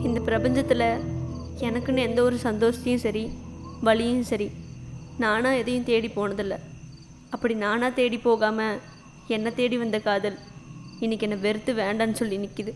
இந்த பிரபஞ்சத்தில் எனக்குன்னு எந்த ஒரு சந்தோஷத்தையும் சரி வலியும் சரி நானாக எதையும் தேடி போனதில்லை. அப்படி நானாக தேடி போகாமல் என்னை தேடி வந்த காதல் இன்றைக்கி என்னை வெறுத்து வேண்டான்னு சொல்லி நிற்கிது.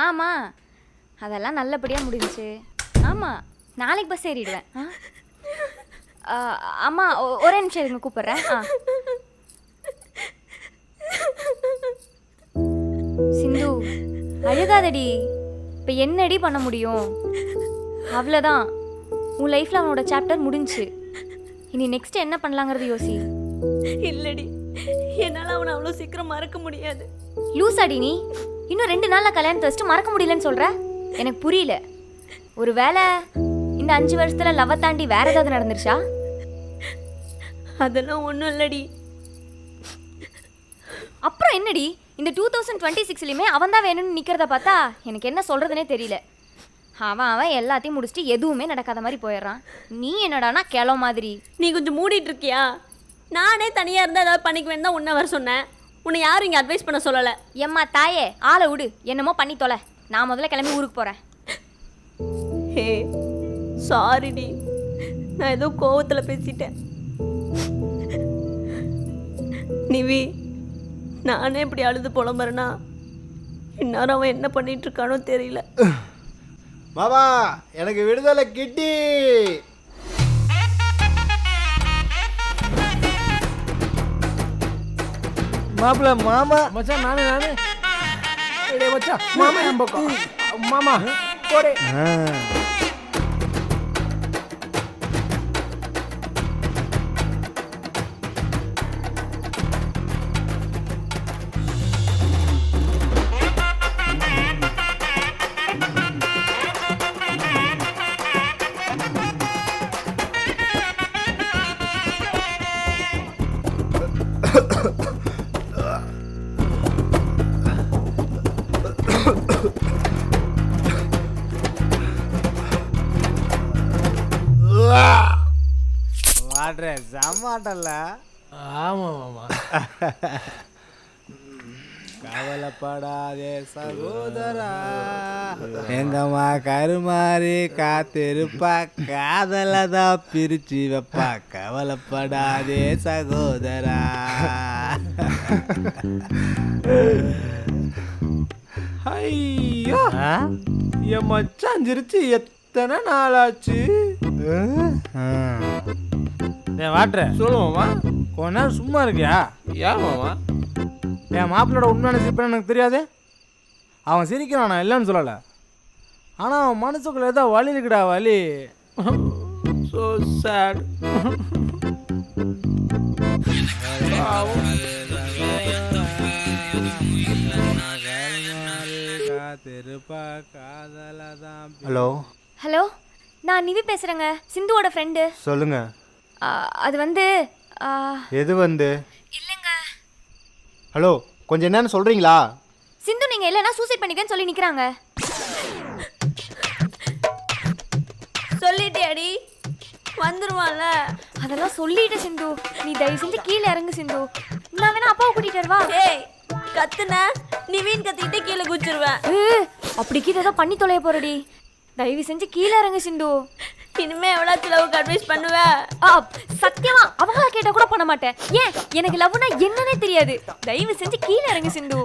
ஆமாம், அதெல்லாம் நல்லபடியாக முடிஞ்சுச்சு. ஆமாம், நாளைக்கு பஸ் ஏறிடுவேன். அம்மா ஒரே நிமிஷம் இருங்க, கூப்பிட்றேன். சிந்து, அழுகாதடி. இப்போ என்னடி பண்ண முடியும்? அவ்வளோதான், உன் லைஃப்பில் அவனோட சாப்டர் முடிஞ்சு. இனி நெக்ஸ்ட் என்ன பண்ணலாங்கிறது யோசி. இல்லடி, என்னால் அவனை அவ்வளோ சீக்கிரம் மறக்க முடியாது. லூசாடி நீ. இன்னும் 2 நாளில் கல்யாணத்தை வச்சுட்டு மறக்க முடியலன்னு சொல்கிற. எனக்கு புரியல. ஒரு வேளை இந்த 5 வருஷத்தில் லவ்வை தாண்டி வேற ஏதாவது நடந்துருச்சா? அதெல்லாம் ஒன்றும் இல்லடி. அப்புறம் என்னடி, இந்த 2026லையுமே அவன் தான் வேணும்னு நிற்கிறத பார்த்தா எனக்கு என்ன சொல்கிறதுனே தெரியல. அவன் எல்லாத்தையும் முடிச்சுட்டு எதுவுமே நடக்காத மாதிரி போயிடுறான். நீ என்னடானா கிளோ மாதிரி. நீ கொஞ்சம் மூடிட்டு இருக்கியா? நானே தனியாக இருந்தால் ஏதாவது பண்ணிக்குவேன்னு தான் உன்னை வர சொன்னேன். உன்னை யாரும் இங்கே அட்வைஸ் பண்ண சொல்லலை. எம்மா தாயே, ஆளை விடு, என்னமோ பண்ணி தொலை. நான் முதல்ல கிளம்பி ஊருக்கு போகிறேன். ஹே சாரிடி, நான் ஏதோ கோவத்தில் பேசிட்டேன். நிவி, நானே இப்படி அழுது புலம்புறேன்னா இந்நேரம் அவன் என்ன பண்ணிட்டு இருக்கானோ தெரியல. மாமா, எனக்கு விடுதலை கிட்டி. மாப்பிள்ள மாமா மச்சான், நானு மச்சான், மாமா என் பக்கம். மாமா போடே. வாட்ரே சமாட்டல்ல. ஆமா மாமா. கவலைப்படாதே சகோதரா, எங்கம்மா கருமாறி காத்திருப்பா, காதல தான் பிரிச்சு வைப்பா. கவலைப்படாதே சகோதரா. ஐயோ, என் மச்சான் சிரிச்சு எத்தனை நாளாச்சு. வாட்ற சொல்லுவோமா? கொஞ்ச நேரம் சும்மா இருக்கியா? ஏன் மாமா? என் மாப்பிள்ளோட உண்மையான சிரிப்புன்னு எனக்கு தெரியாது. அவன் சிரிக்கிறான், நான் இல்லைன்னு சொல்லலை. ஆனால் அவன் மனசுக்குள்ள ஏதோ வலி இருக்குடா, வலி. So sad. ஹலோ ஹலோ, நான் நிவி பேசுகிறேங்க, சிந்துவோட ஃப்ரெண்டு. சொல்லுங்க. அது வந்து எது வந்து? இல்லைங்க. ஹலோ, கொஞ்சம் என்னன்னு சொல்றீங்களா? சிந்து நீங்கள் இல்லைன்னா சூசைட் பண்ணிக்கன்னு சொல்லி நிற்கிறாங்க. சொல்லிட்டியாடி? வந்துருவான்ல. அதெல்லாம் சொல்லிட்டு சிந்து, நீ தயவு செஞ்சு கீழே இறங்கு சிந்து. நான் வேணா அப்பாவை கூட்டிகிட்டு வருவா. ஏய், கத்துன நிவீன் கத்திக்கிட்டே கீழே குச்சிருவேன். அப்படி கீழே ஏதோ பண்ணி தொலைய போறடி. தயவு செஞ்சு கீழே இறங்கு சிந்து. இனிமே எவ்வளோ லவ்வுக்கு அட்வைஸ் பண்ணுவ? சத்தியமா அவங்கள கேட்டால் கூட பண்ண மாட்டேன். ஏன், எனக்கு லவ்னா என்னன்னே தெரியாது. தயவு செஞ்சு கீழே இறங்கு சிந்து.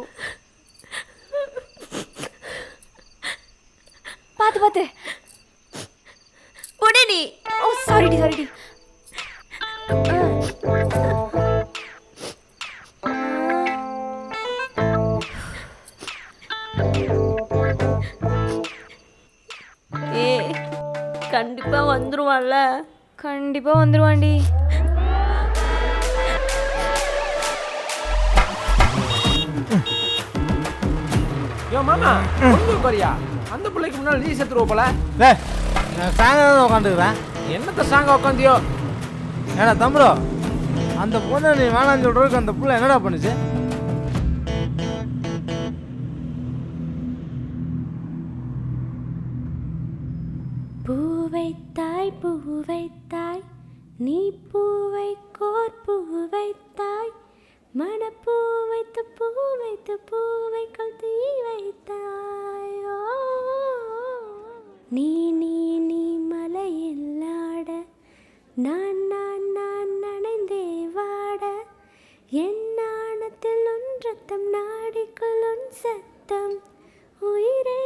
பார்த்து பார்த்து உடனே. ஓ சாரிடி சாரிடி. கண்டிப்பாக வந்துருவான்ல? கண்டிப்பாக வந்துடுவாண்டி. யோ மாமா ஒன்று பாரியா, அந்த பிள்ளைக்கு முன்னால் நீ செத்துருவ போல. டேய் நான் சாயங்காலம் தான் உட்காந்துக்கிறேன். என்னத்த சாங்க உட்காந்தியோ? ஏடா தம்புரோ, அந்த பொண்ணை நீ வேணான்னு சொல்கிறதுக்கு அந்த புள்ள என்னடா பண்ணுச்சு? பூவைத்தாய் பூவைத்தாய் நீ பூவை கோர் பூவைத்தாய் மணப்பூ வைத்து பூ வைத்து பூவைக்குள் தீ வைத்தாய். ஓ, நீ நீ நீ மலையில் ஆட நான் நான் நான் நனைந்தே வாட என் நாணத்தில் உன் ரத்தம் நாடிக்குள் உன் சத்தம் உயிரே.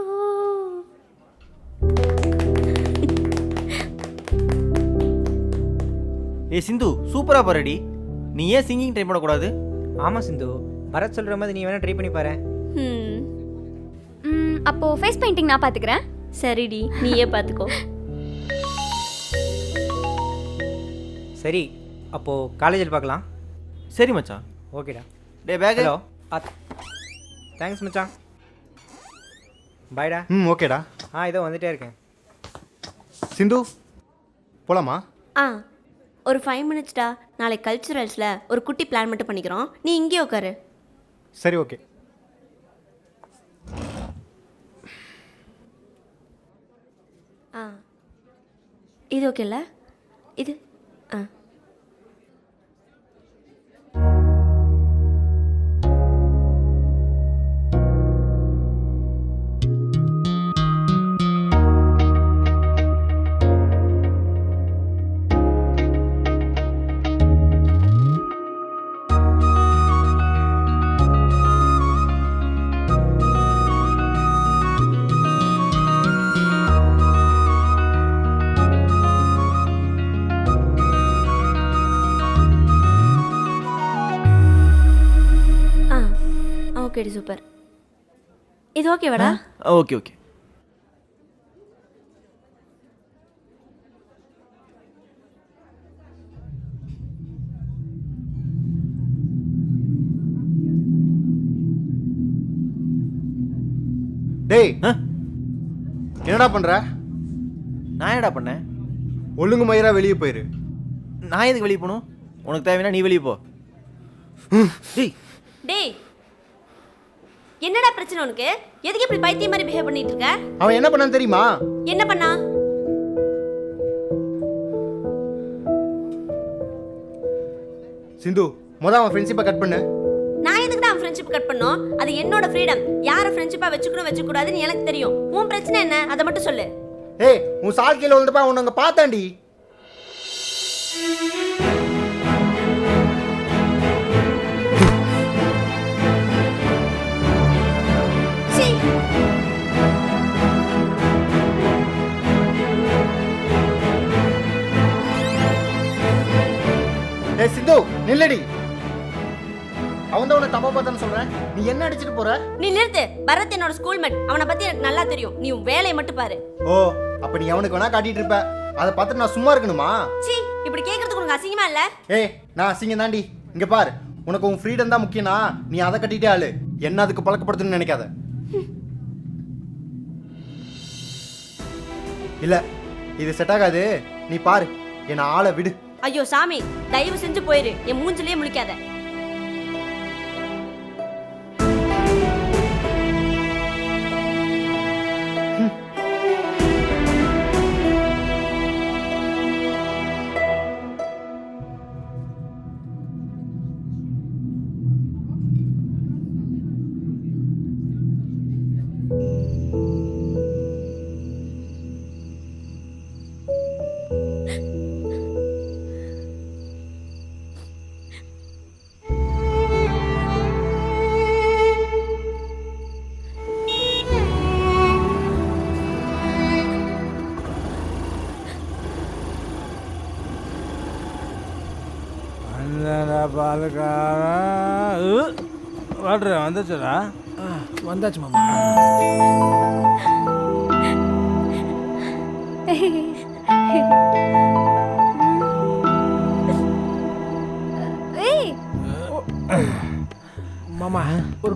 ஓ ஏ சிந்து, சூப்பராக பாருடி. நீ ஏன் சிங்கிங் ட்ரை பண்ணக்கூடாது? ஆமாம் சிந்து, பரத் சொல்கிற மாதிரி நீ வேணால் ட்ரை பண்ணி பாரு. அப்போது ஃபேஸ் பெயிண்டிங் நான் பார்த்துக்கிறேன். சரிடி, நீயே பார்த்துக்கோ. சரி, அப்போது காலேஜில் பார்க்கலாம். சரி மச்சான். ஓகேடா. டே பேக். ஹலோ. தேங்க்ஸ் மச்சான். பாய்டா. ஓகேடா. இதோ வந்துட்டே இருக்கேன். சிந்து போலாமா? ஒரு 5 மினிட்ஸ்டா. நாளைக்கு கல்ச்சுரல்ஸில் ஒரு குட்டி பிளான் மட்டும் பண்ணிக்கிறோம். நீ இங்கேயே உட்காரு. சரி ஓகே. இது ஓகேல்ல? இது ஓகேடி, சூப்பர். இது ஓகேவாடா? Okay okay. டேய் என்னடா பண்ற? நான் என்னடா பண்ணேன்? ஒழுங்கு மயிரா வெளியே போயிரு. நான் எதுக்கு வெளியே போகணும்? உனக்கு தேவைன்னா நீ வெளியே போ. டேய் டேய், என்னடா பிரச்சனை உனக்கு? எதுக்கு இப்படி பைத்தியம் மாதிரி பிஹேவ் பண்ணிட்டு இருக்க? அவன் என்ன பண்ணான்னு தெரியுமா? என்ன பண்ணா? சிந்து, அவன் ஃப்ரெண்ட்ஷிப்பை கட் பண்ணு. நான் எதுக்கு தான் ஃப்ரெண்ட்ஷிப் கட் பண்ணோம்? அது என்னோட ஃப்ரீடம். யாரை ஃப்ரெண்ட்ஷிப்பா வச்சுக்கணும் வச்சுக்கூடாதுன்னு எனக்கு தெரியும். உன் பிரச்சனை என்ன? அதை மட்டும் சொல்லு. ஏய், உன் சால்கையில் வந்துப்பா, உன்னை அங்கே பார்த்தாண்டி. ஏய் சிந்து, நில்லடி. அவன் தான் உன்னை தப்பா பார்த்தான்னு சொல்றேன். நீ என்ன அடிச்சிட்டு போற? நீ நிறுத்து. பரத் என்னோட ஸ்கூல்மேட். அவனை பத்தி எனக்கு நல்லா தெரியும். நீ உன் வேலையை மட்டும் பாரு. ஓ, அப்ப நீ அவனுக்கு வேணா காட்டிட்டு இருப்ப. அதை பார்த்துட்டு நான் சும்மா இருக்கணுமா? சீ, இப்படி கேட்கறதுக்கு உனக்கு அசிங்கமா இல்ல? ஏய், நான் அசிங்கம் தாண்டி. இங்க பாரு, உனக்கு உன் ஃப்ரீடம் தான் முக்கியம்னா நீ அதை கட்டிட்டே ஆளு. என்ன அதுக்கு பழக்கப்படுத்துன்னு நினைக்காத. இல்ல, இது செட் ஆகாது. நீ பாரு, என்ன ஆளை விடு. ஐயோ சாமி, தயவு செஞ்சு போயிரு. என் மூஞ்சிலே முழிக்காத. பாலுக்காரா வாட்ரு வந்துச்சுடா. வந்தாச்சு மாமா.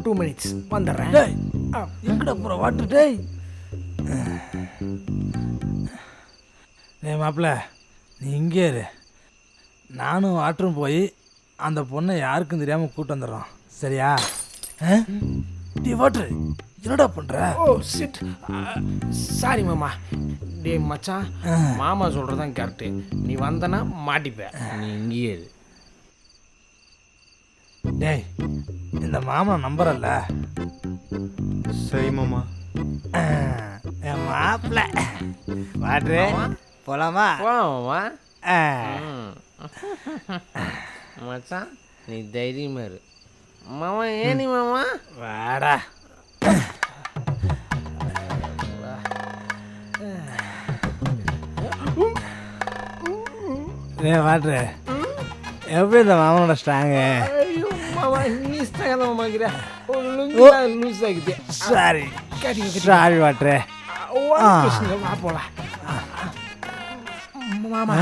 2 minutes வந்துடுறேன். டேய் எங்கடா போகிற வாட்டர் டேய் டேய் மாப்பிள்ள நீ இங்கே இரு, நானும் வாட்டரும் போய் அந்த பொண்ணை யாருக்கும் தெரியாமல் கூட்டு வந்துடுறோம், சரியா? டே வாட்டர் என்னடா பண்ணுற? ஓ சிட், சாரி மாமா. டேய் மச்சான், மாமா சொல்கிறதான் கரெக்டு. நீ வந்தனா மாட்டிப்ப. நீ இங்கேயே இரு. டேய் இந்த மாமா நம்புறல்ல? சரி மாமா. என் மாப்பிள்ள வாட்ரு போலாமா? மாமா மச்சான் நீ தைரியமா இரு. மாமா ஏனி மாமா வாடா. வாட்ரு எப்படி இந்த மாமனோட ஸ்ட்ராங்கு? ஐயோ மாமா நீ ஸ்டாக மாமாக்கிற லூஸ் ஆகிட்டே. Sorry sorry water. வா போலாம் மாமா.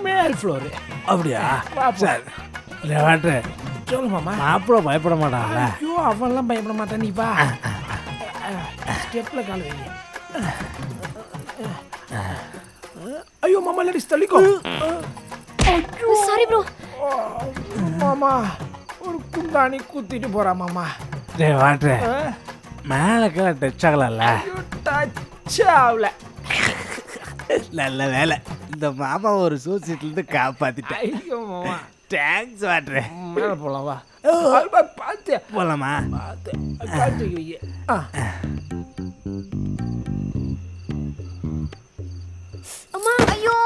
மேல் ஃப்ளோரு. அப்படியா? சரி இல்லை வாட்ரு சொல்லு மாமா. மாப்பிள்ள பயப்பட மாட்டான்ல? ஐயோ அவன்லாம் பயப்பட மாட்டான். நீ வா. ஸ்டெப்பில் கால் வைங்க. ஐயோ மாமா லேடிஸ் தள்ளிக்கோ. Sorry bro. மாமா ஒரு குந்தாணி குத்திட்டு போறா மாமா. டே வாட்ரு மேலே கீழே டச் ஆகலாம்ல? டச் ஆகல. நல்ல வேலை இந்த மாமா ஒரு சூசிட்டிலேருந்து காப்பாற்றிட்டேன். ஐயோ மாமா தேங்க்ஸ் வாட்ரு. மேலே போகலாம் வா. பார்த்து போகலாமா? பார்த்து காட்டு வைய. அம்மா ஐயோ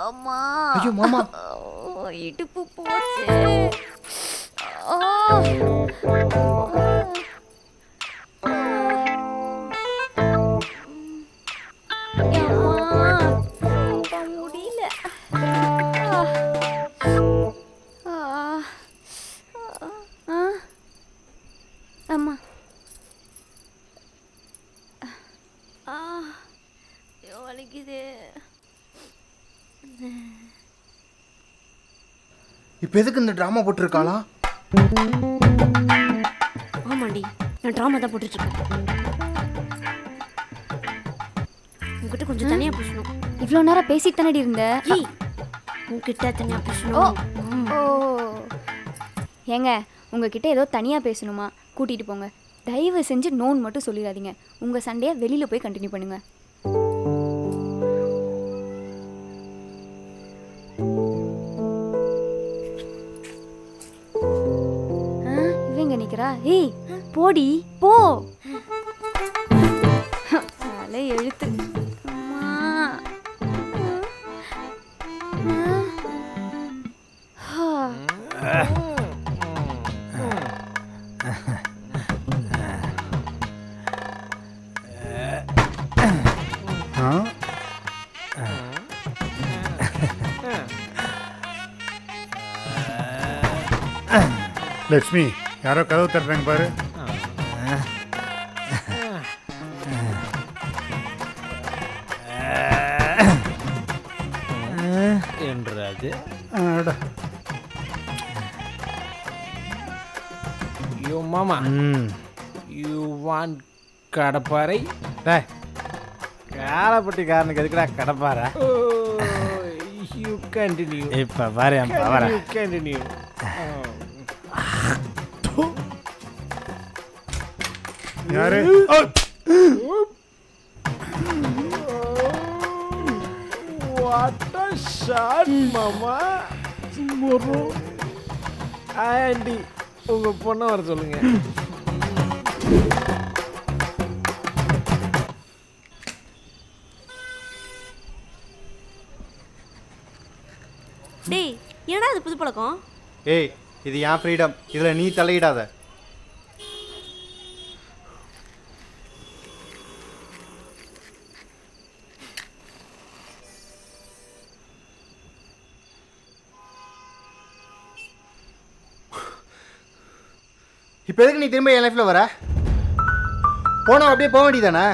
அம்மா. ஐயோ மாமா. இடுப்பு போச்சு. முடியல. அம்மா வலிக்குது. இப்போ எதுக்கு இந்த ட்ராமா போட்டிருக்காளா? ஆமாண்டி, நான் ட்ராமா தான் போட்டுட்ருக்கேன். உங்ககிட்ட கொஞ்சம் தனியாக பேசணும். இவ்வளோ நேரம் பேசிட்டு தானடி இருந்த? ஏய், உங்ககிட்ட தனியாக பேசணும். ஓ ஏங்க உங்ககிட்ட ஏதோ தனியாக பேசணுமா? கூட்டிகிட்டு போங்க. தயவு செஞ்சு நோன் மட்டும் சொல்லிடாதீங்க. உங்கள் சண்டையை வெளியில் போய் கண்டினியூ பண்ணுங்கள். இவங்க நிற்கிறா. ஏய் போடி போ. தலை எழுத்து. லட்சுமி யாரோ கதவு தட்டுறாங்க பாரு. என்றது. அட. யோ மாமா யூ வாண்ட் கடப்பாறை? டே காலப்பட்டிக்காரனுக்கு எதுக்குடா கடப்பார? You continue. இப்போ பாரு என் பவரை. You continue. யாரு? What a shot, மாமா. ஆண்டி உங்க பொண்ணை வர சொல்லுங்க. டேய், என்னடா இது புது பழக்கம்? ஏய், இது என் ஃப்ரீடம், இதில் நீ தலையிடாத. இப்போ எதுக்கு நீ திரும்ப என் லைஃப்பில் வர? போனோம் அப்படியே போக வேண்டியதானே?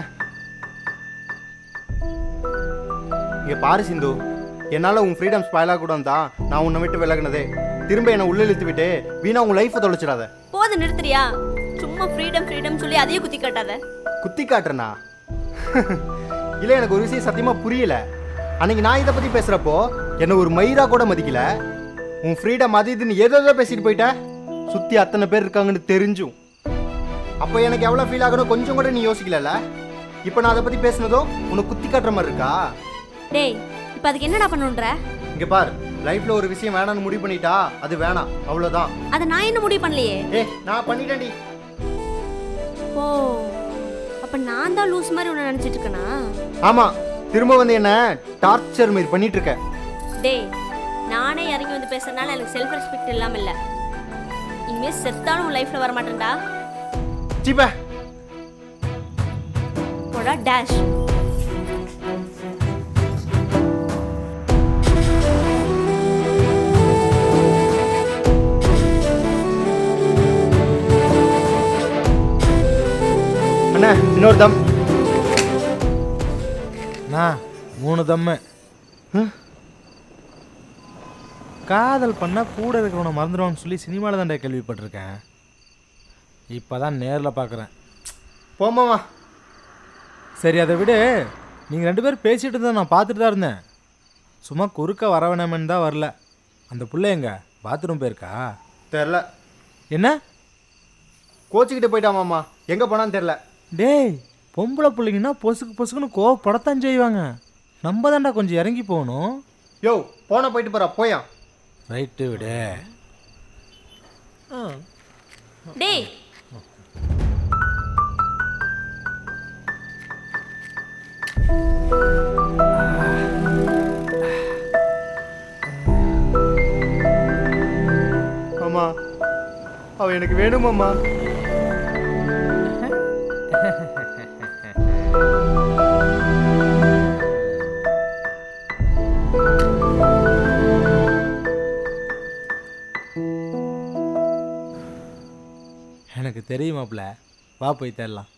இங்கே பாரு சிந்து, என்னால் உன் ஃப்ரீடம் ஸ்பாயிலாக கூட தான் நான் உன்னை விட்டு விலகுனதே. திரும்ப என்னை உள்ள இழுத்து விட்டு வீணா உன் லைஃப்பை தொலைச்சிடாத. போது நிறுத்துறியா? சும்மா ஃப்ரீடம் ஃப்ரீடம் சொல்லி அதையே குத்தி காட்டாத. குத்தி காட்டுறனா? இல்லை, எனக்கு ஒரு விஷயம் சத்தியமாக புரியல. அன்னைக்கு நான் இதை பற்றி பேசுகிறப்போ என்னை ஒரு மயிரா கூட மதிக்கல. உன் ஃப்ரீடம் அது இதுன்னு ஏதோ பேசிட்டு போயிட்ட. சுற்றி அத்தனை பேர் இருக்காங்கன்னு தெரிஞ்சும் அப்போ எனக்கு எவ்வளோ ஃபீல் ஆகணும் கொஞ்சம் கூட நீ யோசிக்கல. இப்போ நான் அதை பற்றி பேசுனதும் உனக்கு குத்தி காட்டுற மாதிரி இருக்கா? டேய், இப்போ அதுக்கு என்னடா பண்ணுன்ற? இங்கே பார், லைஃப்பில் ஒரு விஷயம் வேணான்னு முடிவு பண்ணிட்டா அது வேணாம், அவ்வளோதான். அதை நான் என்ன முடிவு பண்ணலையே. நான் பண்ணிட்டேன்டி. ஓ, அப்போ நான் தான் லூஸ் மாதிரி உன்னை நினச்சிட்டு இருக்கேனா? ஆமாம், திரும்ப வந்து என்ன டார்ச்சர் மாதிரி பண்ணிட்டு இருக்க. டேய், நானே இறங்கி வந்து பேசுறதுனால எனக்கு செல்ஃப் ரெஸ்பெக்ட் இல்லாமல் இல்லை. இனிமேல் செத்தாலும் உன் லைஃப்பில் வரமாட்டேன்டா. சீப்பா போடா டேஷ். அண்ணா இன்னொரு தம். நான் 3 தம்மு. காதல் பண்ணால் கூட இருக்கிறவனை மறந்துடுவான்னு சொல்லி சினிமாவில் தான்டா கேள்விப்பட்டிருக்கேன். இப்போ தான் நேரில் பார்க்குறேன். போமாமா. சரி, அதை விட நீங்கள் 2 பேரும் பேசிகிட்டு இருந்தால் நான் பார்த்துட்டு தான் இருந்தேன். சும்மா குறுக்க வர வேணாமன்னு தான் வரல. அந்த பிள்ளை எங்க பாத்ரூம் போயிருக்கா? தெரில. என்ன கோச்சிக்கிட்டு போயிட்டாமாம்மா, எங்கே போனான்னு தெரில. டேய், பொம்பளை பிள்ளைங்கன்னா பொசுக்குன்னு கோவப்படத்தான் செய்வாங்க. நம்ம தான்டா கொஞ்சம் இறங்கி போகணும். யோ, போன போயிட்டு போகிறா, போயா. ரைட்டு விடு. டேய், அம்மா, அவ எனக்கு வேணுமாம்மா. எனக்கு தெரியுமாப்ல, வா போய் தரலாம்.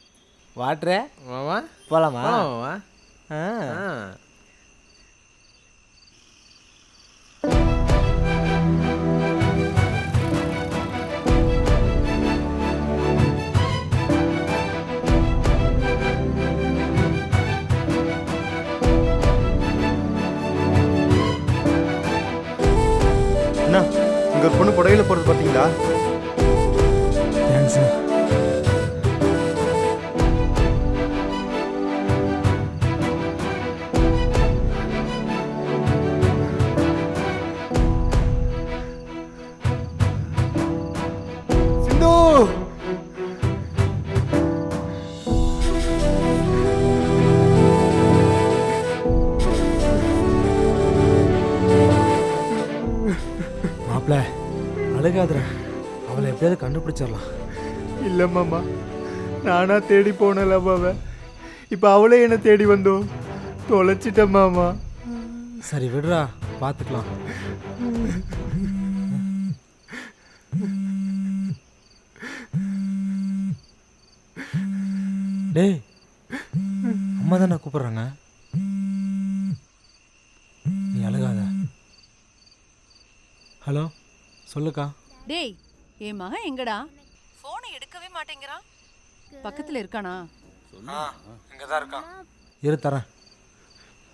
வாட்டுற மாமா போலாமா? மாமா ஆ. அண்ணா, இங்கே ஒரு பொண்ணு புடவையில் போகிறது பார்த்தீங்களா? தேங்க்ஸ். சிந்து, மாப்பிள்ள அழுகாதுற, அவளை எப்படியாவது கண்டுபிடிச்சிடலாம். இல்லை மாமா, நானா தேடி போனல அவ. இப்போ அவளே என்ன தேடி வந்தோம், தொலைச்சிட்டேன் மாமா. சரி விடுறா, பார்த்துக்கலாம். டேய், அம்மா தானே கூப்பிட்றாங்க. நீ அழுகாத. ஹலோ, சொல்லுக்கா. டேய், என் மகன் எங்கடா? போனை எடுக்கவே மாட்டேங்கிறான். பக்கத்துல இருக்கானா? இங்கே தான் இருக்கான். இரு தரேன்.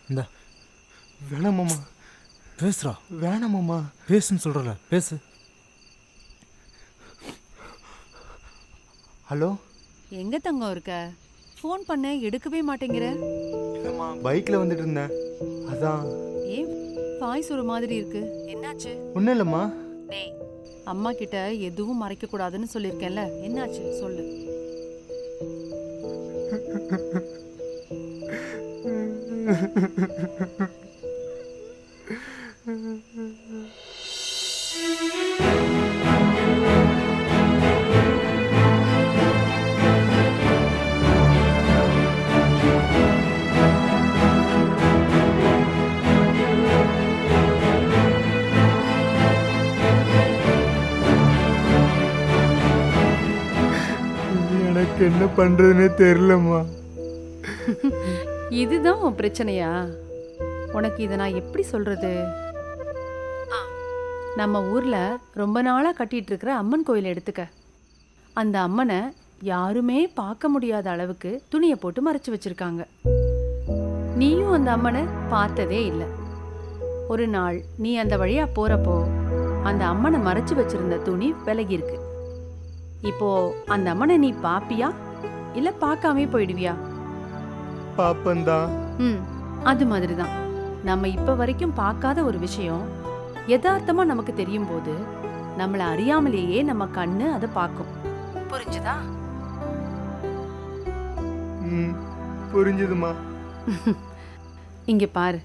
இந்த வேணாம் மாமா. பேசுகிறா. வேணாம் மாமா. பேசுன்னு சொல்கிறல, பேசு. ஹலோ. எங்க தங்கம் இருக்க? ஃபோன் பண்ண எடுக்கவே மாட்டேங்கிற. இல்லைம்மா, பைக்கில் வந்துட்டு இருந்தேன், அதான். ஏன் வாய்ஸ் ஒரு மாதிரி இருக்கு? என்னாச்சு? ஒன்றும் இல்லைம்மா. டேய், அம்மா கிட்ட எதுவும் மறைக்க கூடாதுன்னு சொல்லிருக்கேன்ல, என்னாச்சு சொல்லு. எனக்கு என்ன பண்ணுறதுன்னே தெரிலம்மா. இதுதான் உன் பிரச்சனையா? உனக்கு இதை நான் எப்படி சொல்றது? நம்ம ஊர்ல ரொம்ப நாளா கட்டிட்டு இருக்கிற அம்மன் கோயில் எடுத்துக்க. அந்த அம்மனை யாருமே பார்க்க முடியாத அளவுக்கு துணியை போட்டு மறைச்சு வச்சிருக்காங்க. நீயும் அந்த அம்மனை பார்த்ததே இல்லை. ஒரு நாள் நீ அந்த வழியா போறப்போ அந்த அம்மனை மறைச்சு வச்சிருந்த துணி விலகி இருக்கு. இப்போ அந்த அம்மனை நீ பாப்பியா இல்ல பார்க்காமே போயிடுவியா? பாப்பந்தான். அது மாதிரிதான் நம்ம இப்ப வரைக்கும் பார்க்காத ஒரு விஷயம் யதார்த்தமா நமக்கு தெரியும் போது நம்மள அறியாமலேயே நம்ம கண்ணு அதை பார்க்கும். புரிஞ்சுதா? புரிஞ்சுதுமா. இங்க பாரு,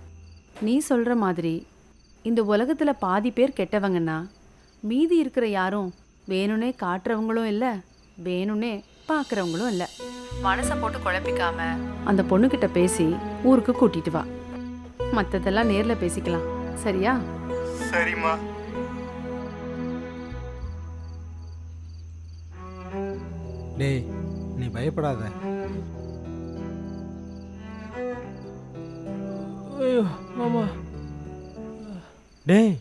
நீ சொல்ற மாதிரி இந்த உலகத்துல பாதி பேர் கெட்டவங்கன்னா மீதி இருக்கிற யாரும் வேணும்னே காட்டுறவங்களும் இல்லை, வேணும்னே பார்க்குறவங்களும் இல்லை. மனசை போட்டு குழப்பிக்காம அந்த பொண்ணுக்கிட்ட பேசி ஊருக்கு கூட்டிட்டு வா. மற்றதெல்லாம் நேரில் பேசிக்கலாம், சரியா? சரிம்மா. டேய் நீ பயப்படாத. ஐயோ மாமா. டேய்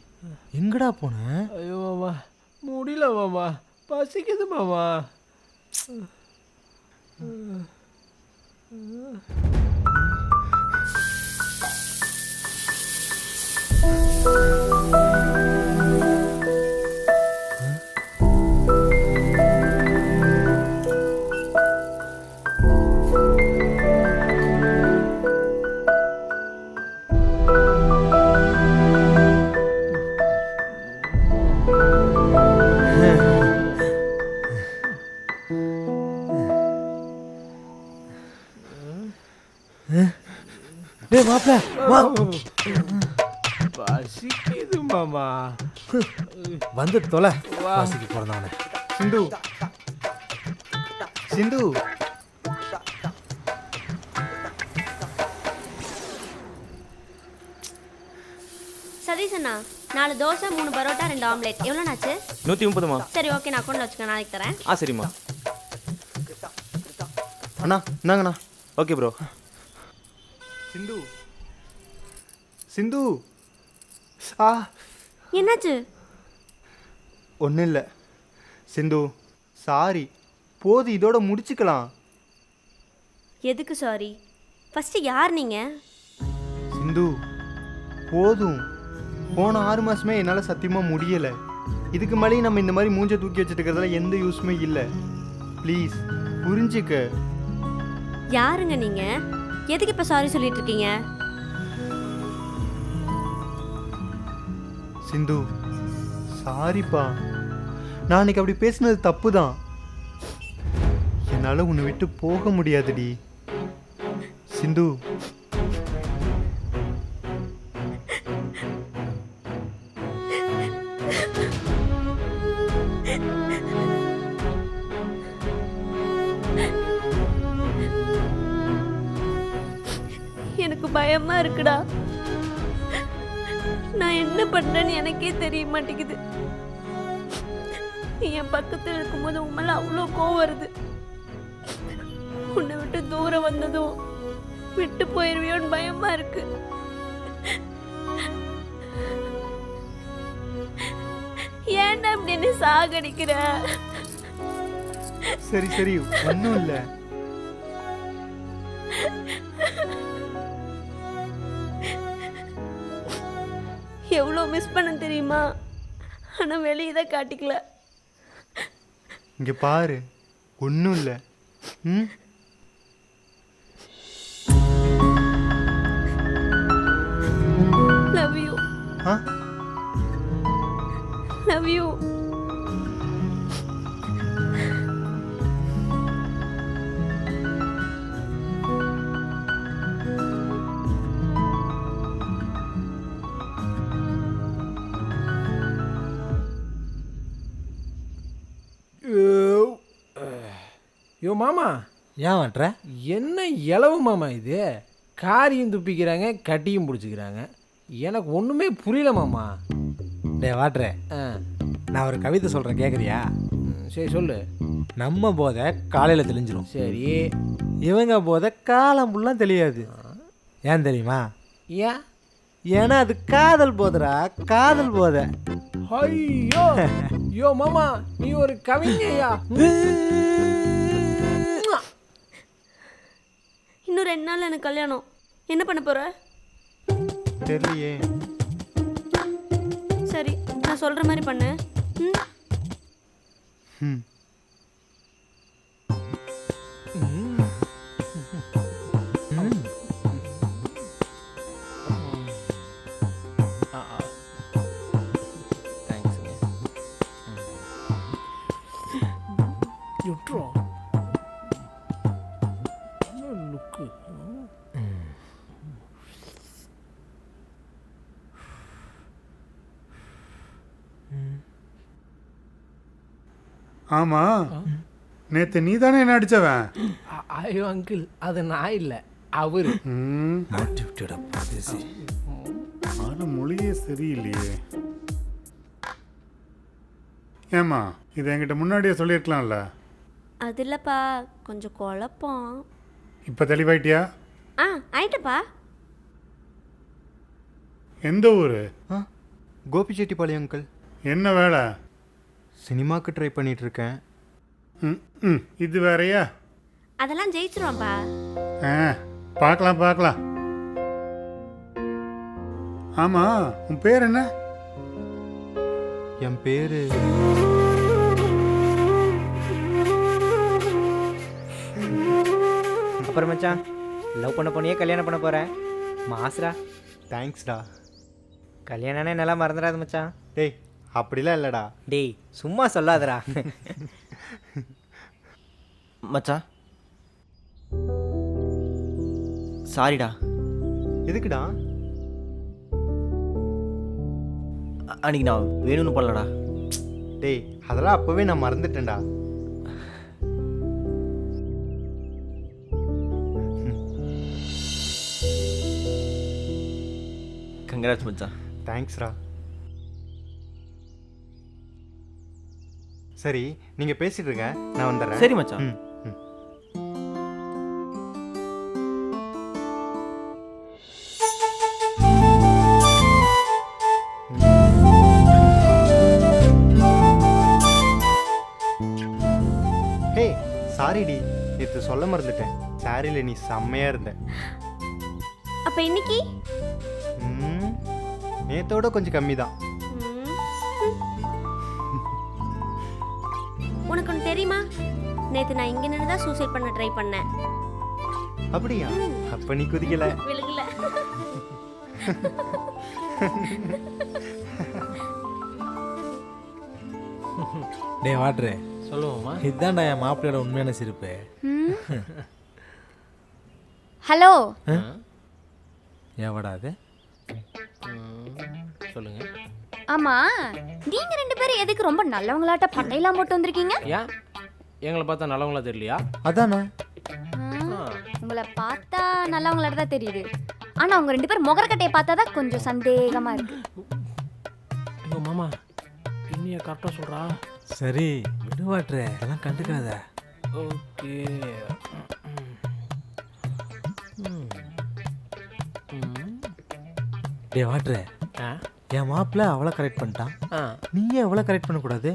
எங்கடா போன? ஐயோ மாமா, முடியல மாமா, பசிக்குது மாமா. டேய் மாப்ள வா. பசிக்குது மாமா. வந்து தொலை. வாசிக்கு பிறந்தவனே. சிந்து, சிந்து. சதீஷண்ணா, 4 தோசை 3 பரோட்டா 2 ஆம்லேட். எவ்வளோண்ணாச்சு? 130மா. சரி, ஓகே, நான் அக்கௌண்ட்டில் வச்சுக்கேன், நாளைக்கு தரேன். சரிம்மா. அண்ணா இந்தாங்கண்ணா. Okay bro. சிந்து, சிந்து. என்னாச்சு? ஒன்றும் இல்லை சிந்து, சாரி. போது, இதோட முடிச்சுக்கலாம். எதுக்கு சாரி? ஃபஸ்ட்டு யார் நீங்கள்? சிந்து போதும். போன 6 மாதமே என்னால் சத்தியமாக முடியலை. இதுக்கு மேலேயும் நம்ம இந்த மாதிரி மூஞ்சை தூக்கி வச்சுட்டு இருக்கிறதுல எந்த யூஸுமே இல்லை. ப்ளீஸ் புரிஞ்சுக்க. யாருங்க நீங்கள்? எதுக்கு இப்போ சாரி சொல்லிட்டு இருக்கீங்க? சிந்து சாரிப்பா. நான் அன்னைக்கு அப்படி பேசினது தப்பு தான். என்னால் உன்னை விட்டு போக முடியாதுடி சிந்து. எனக்கு பயமா இருக்குடா. நான் என்ன பண்றேன்னு எனக்கே தெரிய மாட்டேங்குது. நீ என் பக்கத்தில் இருக்கும்போது உன் மேல அவ்வளோ கோவம் வருது. உன்னை விட்டு தூரம் வந்ததும் விட்டு போயிருவியோன்னு பயமா இருக்கு. ஏன்டா இப்படி என்ன சாகடிக்கிற? சரி சரி, ஒன்றும் இல்லை. எவ்வளோ மிஸ் பண்ண தெரியுமா? ஆனால் வெளியே தான் காட்டிக்கல. இங்கே பாரு, ஒன்றும் இல்லை. ம், love you. Love you. Yo மாமா, ஏன் வட்டுற? என்ன இளவு மாமா இது? காரியும் துப்பிக்கிறாங்க, கட்டியும் பிடிச்சிக்கிறாங்க. எனக்கு ஒன்றுமே புரியல மாமா. டே வாட்டுற, நான் ஒரு கவிதை சொல்கிறேன், கேட்குறியா? சரி சொல்லு. நம்ம போதை காலையில் தெளிஞ்சிரும். சரி. இவங்க போதை காலம் ஃபுல்லாக தெரியாது. ஏன் தெரியுமா? ஏன்? ஏன்னா அது காதல் போதைடா, காதல் போதை. ஐயோ ஐயோ மாமா நீ ஒரு கவிஞயா. இன்னும் 2 நாள் எனக்கு கல்யாணம். என்ன பண்ண போற? தெரியலையே. சரி, நான் சொல்ற மாதிரி பண்ணு. ம். ம். தேங்க்ஸுங்க. விட்டுரும் லுக்கு. ஆமா நேத்து நீ தானே என்ன அடிச்சவன்? ஐயோ அங்கிள் அது நான் இல்லை அவரு. ம், மாட்டி விட்டுடா பரதேசி. ஆனா மொழியே சரியில்லையே. ஏம்மா இதை என்கிட்ட முன்னாடியே சொல்லியிருக்கலாம்ல. அது இல்லப்பா, கொஞ்சம் குழப்பம். இப்போ தெளிவாயிட்டியா? ஆயிட்டப்பா. எந்த ஊர்? ஆ, கோபிச்செட்டிப்பாளையம் அங்கிள். என்ன வேலை? சினிமாவுக்கு ட்ரை பண்ணிட்டு இருக்கேன். ம் ம் இது வேறயா? அதெல்லாம் ஜெயிச்சிருவான்ப்பா. ஆ பார்க்கலாம் பார்க்கலாம். ஆமாம் உன் பேர் என்ன? என் பேரு அப்புறம் மச்சான், லவ் பண்ண பொண்ணையே கல்யாணம் பண்ண போகிறேன். மாஸ்ரா. தேங்க்ஸ்டா. கல்யாணம்னே நல்லா மறந்துடாது மச்சான். டேய் அப்படிலாம் இல்லைடா. டேய் சும்மா சொல்லாதடா. மச்சான் சாரிடா. எதுக்குடா? அன்னைக்கு நான் வேணும்னு பண்ணலடா. டேய் அதெல்லாம் அப்போவே நான் மறந்துட்டேன்டா. கங்க்ராட்ஸ் மச்சான். தேங்க்ஸ்டா. சரி நீங்கள் பேசிட்டு இருங்க, நான் வந்துடுறேன். சரி மச்சான். ம் ம். ஹே சாரிடி, நேற்று சொல்ல மறந்துட்டேன். சாரியில் நீ செம்மையாக இருந்த. அப்ப இன்னைக்கு நேத்தோட கொஞ்சம் கம்மி தான். உனக்கு ஒன்று தெரியுமா? நேற்று நான் இங்கே நின்று தான் சூசைட் பண்ண ட்ரை பண்ணேன். அப்படியா? அப்போ நீ குதிக்கல. விழுகல. டே வாட்ரு, சொல்லுவோமா? இதுதான்டா என் மாப்பிள்ளையோட உண்மையான சிரிப்பு. ஹலோ. ஏவாடா அது? சொல்லுங்க. ஆமா, நீங்க 2 பேரும் எதுக்கு ரொம்ப நல்லவங்களாட்ட பட்டையெல்லாம் போட்டு வந்திருக்கீங்க? ஏன் எங்களை பார்த்தா நல்லவங்களா தெரியலையா? அதானே. உங்களை பார்த்தா நல்லவங்களாட்ட தான் தெரியுது. ஆனா உங்க 2 பேர் முகரக்கட்டையை பார்த்தா தான் கொஞ்சம் சந்தேகமா இருக்கு. ஐயோ மாமா இன்னிய கரெக்டாக சொல்கிறா. சரி விடு வாட்ரு, அதெல்லாம் கண்டுக்காத. ஓகே. டே வாட்ரு, ஆ என் மாப்பிள்ளை அவளை கரெக்ட் பண்ணிட்டான், ஆ நீயே அவளை கரெக்ட் பண்ணக்கூடாது?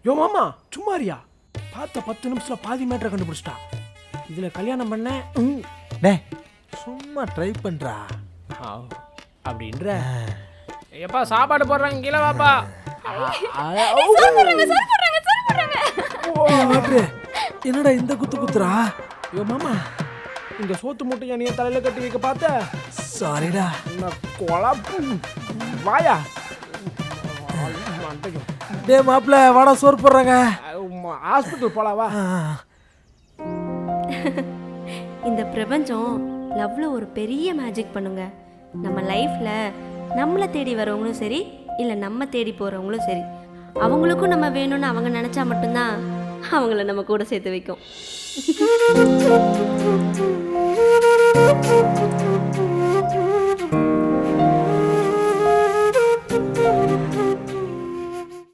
யோ மாமா சும்மாரியா, பார்த்த 10 நிமிஷத்தில் பாதி மேட்டரை கண்டுபிடிச்சிட்டா. இதில் கல்யாணம் பண்ண டே சும்மா ட்ரை பண்ணுறா. அப்படின்ற. எப்பா சாப்பாடு போடுறாங்க, கீழே வாப்பா. வாட்ரு, என்னடா இந்த குத்து குத்துறா? யோ மாமா இந்த சோத்து மூட்டையை நீ தலையில் கட்டி வைக்க பார்த்த. சாரிடா. நான் குழப்பு வாயா. மண்டைக்கும். டே மாப்பிள்ளை வாடா, சோறு போடுறாங்க. ஹாஸ்பிட்டல் போலாவா? இந்த பிரபஞ்சம் லவ்ல ஒரு பெரிய மேஜிக் பண்ணுங்க. நம்ம லைஃப்ல நம்மளை தேடி வரவங்களும் சரி, இல்லை நம்ம தேடி போறவங்களும் சரி, அவங்களுக்கும் நம்ம வேணும்னு அவங்க நினைச்சா மட்டும்தான் அவங்கள நம்ம கூட சேர்த்து வைக்கும்.